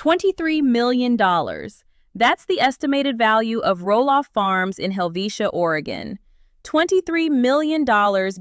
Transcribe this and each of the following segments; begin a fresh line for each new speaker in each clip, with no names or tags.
$23 million. That's the estimated value of Roloff Farms in Helvetia, Oregon. $23 million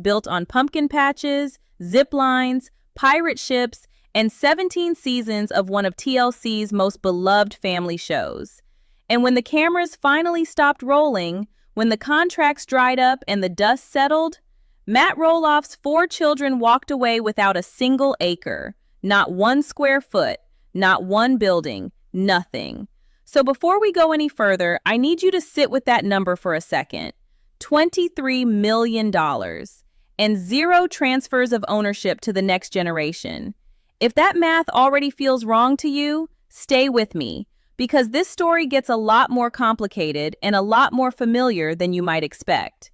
built on pumpkin patches, zip lines, pirate ships, and 17 seasons of one of TLC's most beloved family shows. And when the cameras finally stopped rolling, when the contracts dried up and the dust settled, Matt Roloff's 4 children walked away without a single acre, not 1 square foot, not 1 building, nothing. So before we go any further, I need you to sit with that number for a second. $23 million and 0 transfers of ownership to the next generation. If that math already feels wrong to you, stay with me, because this story gets a lot more complicated and a lot more familiar than you might expect.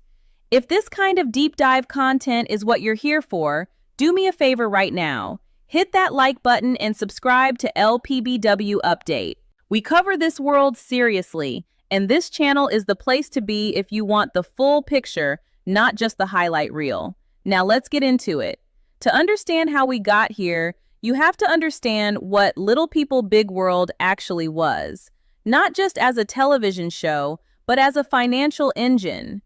If this kind of deep dive content is what you're here for, do me a favor right now. Hit that like button and subscribe to LPBW Update. We cover this world seriously, and this channel is the place to be if you want the full picture, not just the highlight reel. Now let's get into it. To understand how we got here, you have to understand what Little People Big World actually was, not just as a television show, but as a financial engine.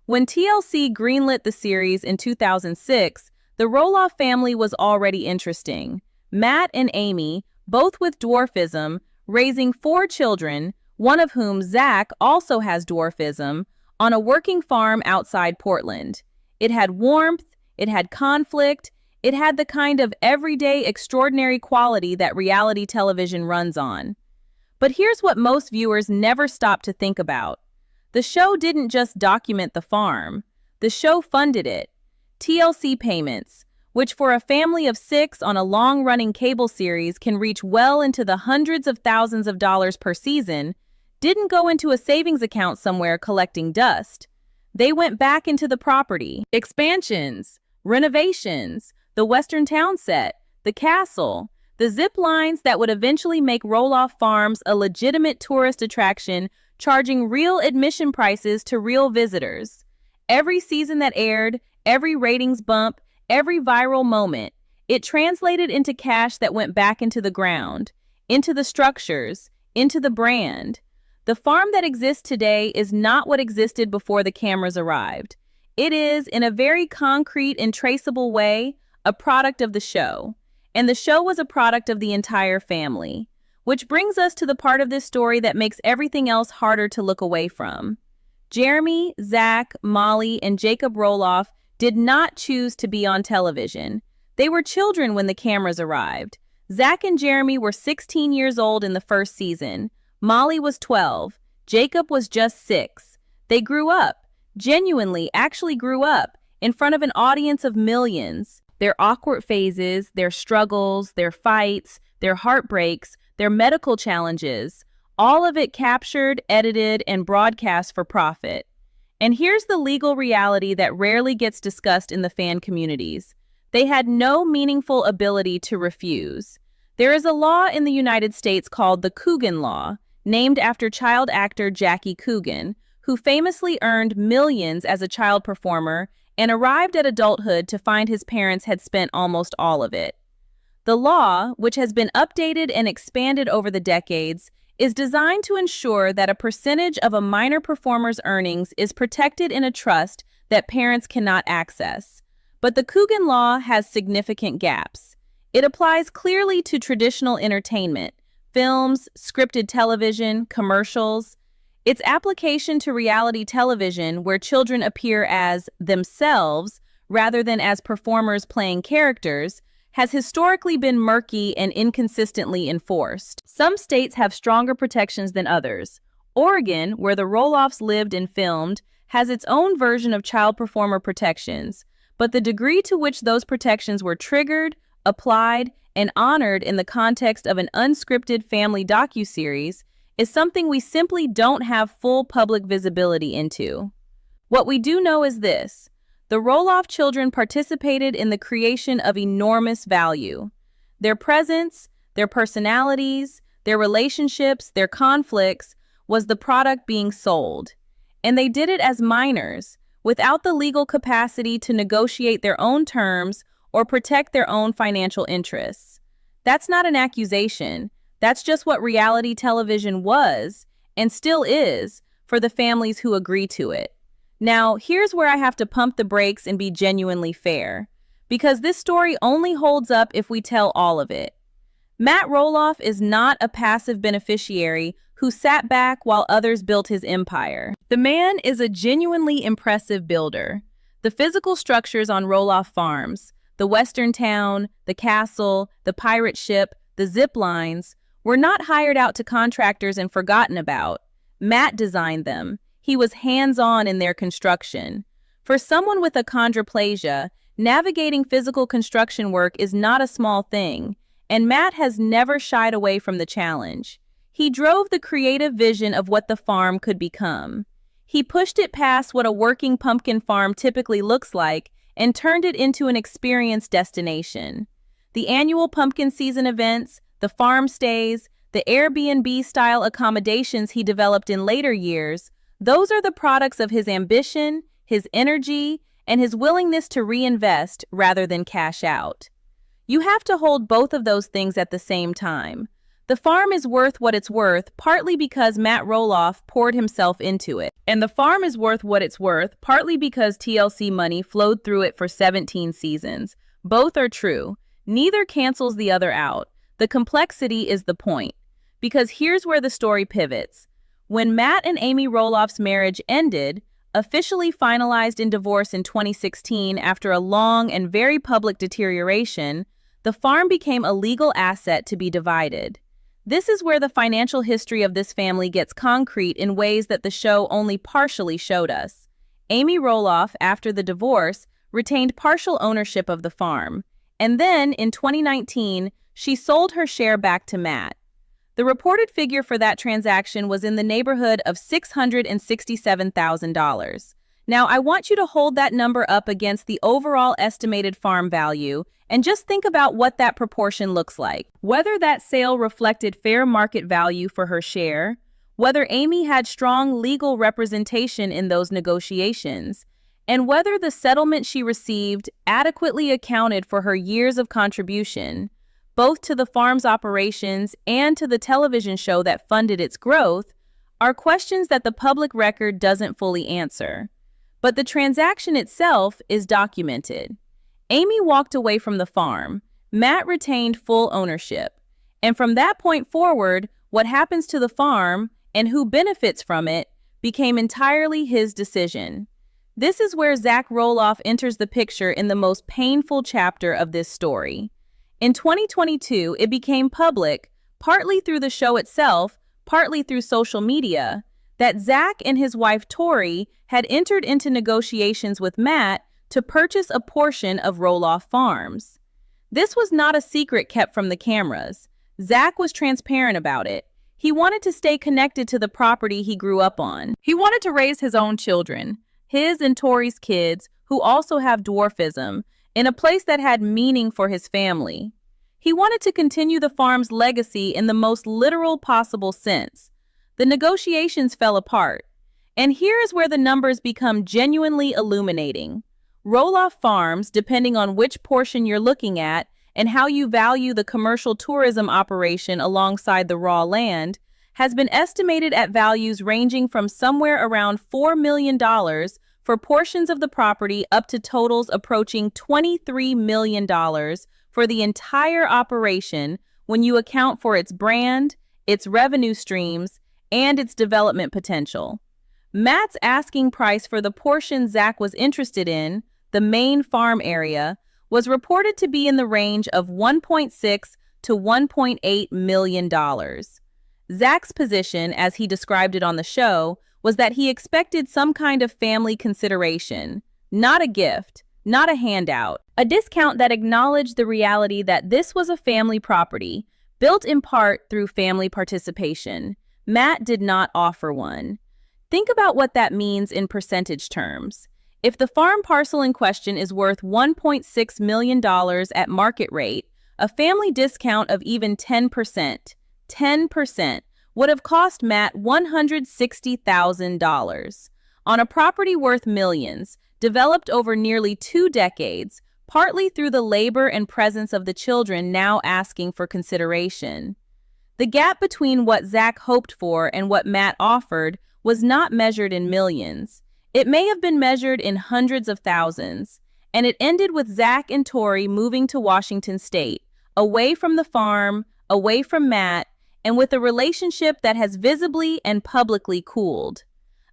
When TLC greenlit the series in 2006, the Roloff family was already interesting. Matt and Amy, both with dwarfism, raising 4 children, one of whom, Zach, also has dwarfism, on a working farm outside Portland. It had warmth, it had conflict, it had the kind of everyday extraordinary quality that reality television runs on. But here's what most viewers never stop to think about. The show didn't just document the farm. The show funded it. TLC payments, which for a family of 6 on a long-running cable series can reach well into the hundreds of thousands of dollars per season, didn't go into a savings account somewhere collecting dust. They went back into the property. Expansions, renovations, the Western town set, the castle, the zip lines that would eventually make Roloff Farms a legitimate tourist attraction, charging real admission prices to real visitors. Every season that aired, every ratings bump, every viral moment, it translated into cash that went back into the ground, into the structures, into the brand. The farm that exists today is not what existed before the cameras arrived. It is, in a very concrete and traceable way, a product of the show. And the show was a product of the entire family. Which brings us to the part of this story that makes everything else harder to look away from. Jeremy, Zach, Molly, and Jacob Roloff did not choose to be on television. They were children when the cameras arrived. Zach and Jeremy were 16 years old in the first season. Molly was 12. Jacob was just 6. They grew up, genuinely actually grew up, in front of an audience of millions. Their awkward phases, their struggles, their fights, their heartbreaks, their medical challenges, all of it captured, edited, and broadcast for profit. And here's the legal reality that rarely gets discussed in the fan communities. They had no meaningful ability to refuse. There is a law in the United States called the Coogan Law, named after child actor Jackie Coogan, who famously earned millions as a child performer and arrived at adulthood to find his parents had spent almost all of it. The law, which has been updated and expanded over the decades, is designed to ensure that a percentage of a minor performer's earnings is protected in a trust that parents cannot access. But the Coogan Law has significant gaps. It applies clearly to traditional entertainment, films, scripted television, commercials. Its application to reality television, where children appear as themselves rather than as performers playing characters, has historically been murky and inconsistently enforced. Some states have stronger protections than others. Oregon, where the Roloffs lived and filmed, has its own version of child performer protections, but the degree to which those protections were triggered, applied, and honored in the context of an unscripted family docuseries is something we simply don't have full public visibility into. What we do know is this: the Roloff children participated in the creation of enormous value. Their presence, their personalities, their relationships, their conflicts was the product being sold. And they did it as minors, without the legal capacity to negotiate their own terms or protect their own financial interests. That's not an accusation. That's just what reality television was, and still is, for the families who agree to it. Now, here's where I have to pump the brakes and be genuinely fair, because this story only holds up if we tell all of it. Matt Roloff is not a passive beneficiary who sat back while others built his empire. The man is a genuinely impressive builder. The physical structures on Roloff Farms, the western town, the castle, the pirate ship, the zip lines, were not hired out to contractors and forgotten about. Matt designed them. He was hands-on in their construction. For someone with achondroplasia, navigating physical construction work is not a small thing, and Matt has never shied away from the challenge. He drove the creative vision of what the farm could become. He pushed it past what a working pumpkin farm typically looks like and turned it into an experience destination. The annual pumpkin season events, the farm stays, the Airbnb-style accommodations he developed in later years, those are the products of his ambition, his energy, and his willingness to reinvest rather than cash out. You have to hold both of those things at the same time. The farm is worth what it's worth, partly because Matt Roloff poured himself into it. And the farm is worth what it's worth, partly because TLC money flowed through it for 17 seasons. Both are true. Neither cancels the other out. The complexity is the point. Because here's where the story pivots. When Matt and Amy Roloff's marriage ended, officially finalized in divorce in 2016 after a long and very public deterioration, the farm became a legal asset to be divided. This is where the financial history of this family gets concrete in ways that the show only partially showed us. Amy Roloff, after the divorce, retained partial ownership of the farm, and then, in 2019, she sold her share back to Matt. The reported figure for that transaction was in the neighborhood of $667,000. Now, I want you to hold that number up against the overall estimated farm value and just think about what that proportion looks like. Whether that sale reflected fair market value for her share, whether Amy had strong legal representation in those negotiations, and whether the settlement she received adequately accounted for her years of contribution, both to the farm's operations and to the television show that funded its growth, are questions that the public record doesn't fully answer. But the transaction itself is documented. Amy walked away from the farm. Matt retained full ownership. And from that point forward, what happens to the farm and who benefits from it became entirely his decision. This is where Zach Roloff enters the picture in the most painful chapter of this story. In 2022, it became public, partly through the show itself, partly through social media, that Zach and his wife Tori had entered into negotiations with Matt to purchase a portion of Roloff Farms. This was not a secret kept from the cameras. Zach was transparent about it. He wanted to stay connected to the property he grew up on. He wanted to raise his own children, his and Tori's kids, who also have dwarfism, in a place that had meaning for his family. He wanted to continue the farm's legacy in the most literal possible sense. The negotiations fell apart. And here is where the numbers become genuinely illuminating. Roloff Farms, depending on which portion you're looking at and how you value the commercial tourism operation alongside the raw land, has been estimated at values ranging from somewhere around $4 million for portions of the property up to totals approaching $23 million for the entire operation when you account for its brand, its revenue streams, and its development potential. Matt's asking price for the portion Zach was interested in, the main farm area, was reported to be in the range of $1.6 to $1.8 million. Zach's position, as he described it on the show, was that he expected some kind of family consideration, not a gift, not a handout, a discount that acknowledged the reality that this was a family property, built in part through family participation. Matt did not offer one. Think about what that means in percentage terms. If the farm parcel in question is worth $1.6 million at market rate, a family discount of even 10% would have cost Matt $160,000. On a property worth millions, developed over nearly 2 decades, partly through the labor and presence of the children now asking for consideration. The gap between what Zach hoped for and what Matt offered was not measured in millions. It may have been measured in hundreds of thousands, and it ended with Zach and Tori moving to Washington State, away from the farm, away from Matt, and with a relationship that has visibly and publicly cooled.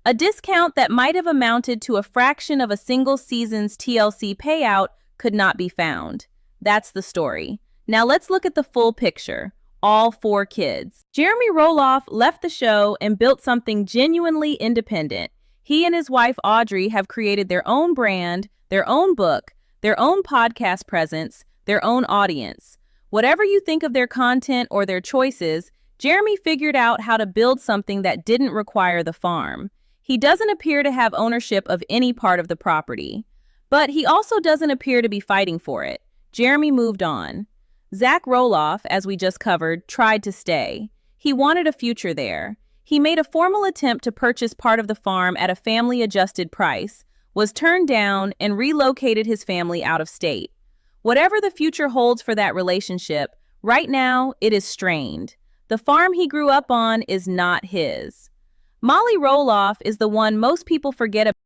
A discount that might have amounted to a fraction of a single season's TLC payout could not be found. That's the story. Now let's look at the full picture. All 4 kids. Jeremy Roloff left the show and built something genuinely independent. He and his wife Audrey have created their own brand, their own book, their own podcast presence, their own audience. Whatever you think of their content or their choices, Jeremy figured out how to build something that didn't require the farm. He doesn't appear to have ownership of any part of the property, but he also doesn't appear to be fighting for it. Jeremy moved on. Zach Roloff, as we just covered, tried to stay. He wanted a future there. He made a formal attempt to purchase part of the farm at a family-adjusted price, was turned down, and relocated his family out of state. Whatever the future holds for that relationship, right now it is strained. The farm he grew up on is not his. Molly Roloff is the one most people forget about.